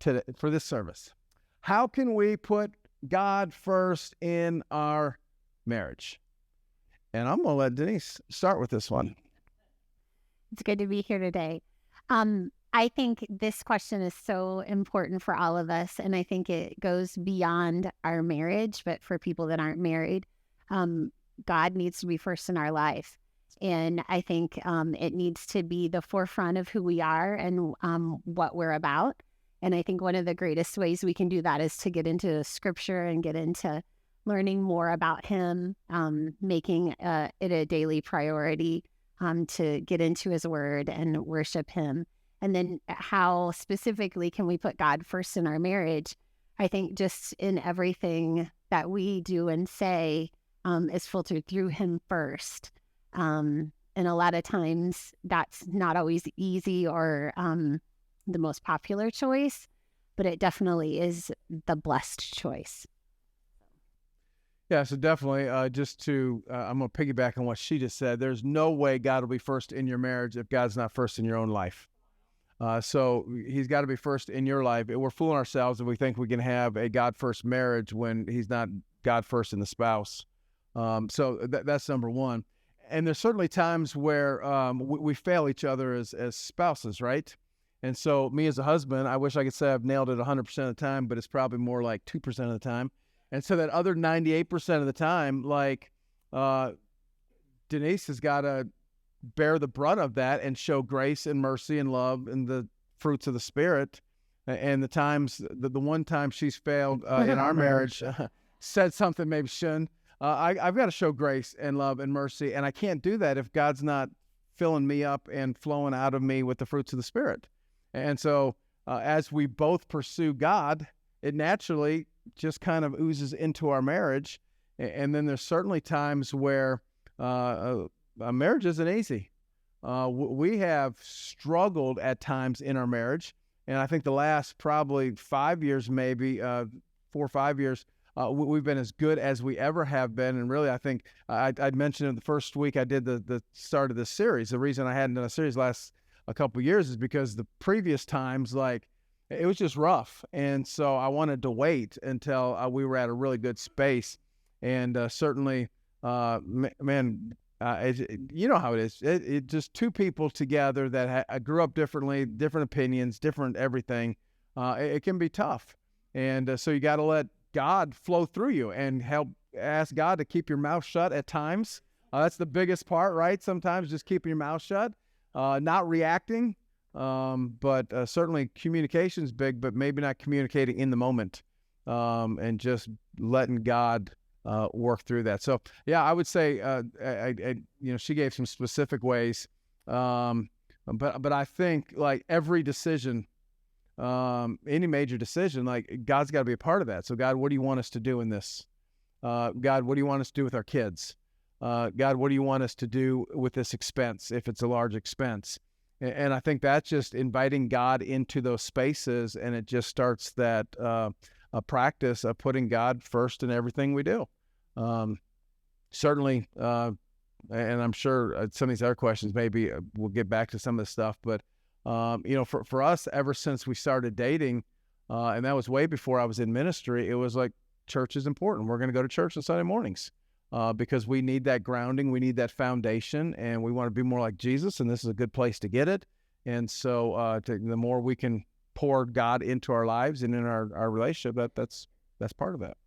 for this service. How can we put God first in our marriage? And I'm going to let Denise start with this one. It's good to be here today. I think this question is so important for all of us, and I think it goes beyond our marriage, but for people that aren't married, God needs to be first in our life. And I think it needs to be the forefront of who we are and what we're about. And I think one of the greatest ways we can do that is to get into scripture and get into learning more about him, making it a daily priority to get into his word and worship him. And then how specifically can we put God first in our marriage? I think just in everything that we do and say is filtered through him first. And a lot of times that's not always easy or the most popular choice, but it definitely is the blessed choice. Yeah, so definitely I'm going to piggyback on what she just said. There's no way God will be first in your marriage if God's not first in your own life. So he's got to be first in your life. We're fooling ourselves if we think we can have a God first marriage when he's not God first in the spouse. So that's number one. And there's certainly times where we fail each other as spouses, right? And so me as a husband, I wish I could say I've nailed it 100% of the time, but it's probably more like 2% of the time. And so that other 98% of the time, like Denise has got to bear the brunt of that and show grace and mercy and love and the fruits of the Spirit. And the one time she's failed in our marriage, said something maybe shouldn't, I've got to show grace and love and mercy. And I can't do that if God's not filling me up and flowing out of me with the fruits of the Spirit. And so as we both pursue God, it naturally just kind of oozes into our marriage. And then there's certainly times where marriage isn't easy. We have struggled at times in our marriage. And I think the last probably 5 years, maybe 4 or 5 years, we've been as good as we ever have been. And really, I think I'd mentioned in the first week I did the start of this series. The reason I hadn't done a series last a couple of years is because the previous times, like, it was just rough. And so I wanted to wait until we were at a really good space. And certainly, man, you know how it is. It just two people together that grew up differently, different opinions, different everything. It can be tough. And so you got to let God flow through you and ask God to keep your mouth shut at times. That's the biggest part, right? Sometimes just keeping your mouth shut, not reacting. But certainly communication's big, but maybe not communicating in the moment, and just letting God work through that. So yeah, I would say, she gave some specific ways, but I think like every decision, any major decision, like God's got to be a part of that. So God, what do you want us to do in this? God, what do you want us to do with our kids? God, what do you want us to do with this expense if it's a large expense? And I think that's just inviting God into those spaces, and it just starts that a practice of putting God first in everything we do. Certainly, and I'm sure some of these other questions, maybe we'll get back to some of this stuff, but for us, ever since we started dating, and that was way before I was in ministry, it was like church is important. We're going to go to church on Sunday mornings. Because we need that grounding, we need that foundation, and we want to be more like Jesus, and this is a good place to get it. And so the more we can pour God into our lives and in our relationship, that's part of that.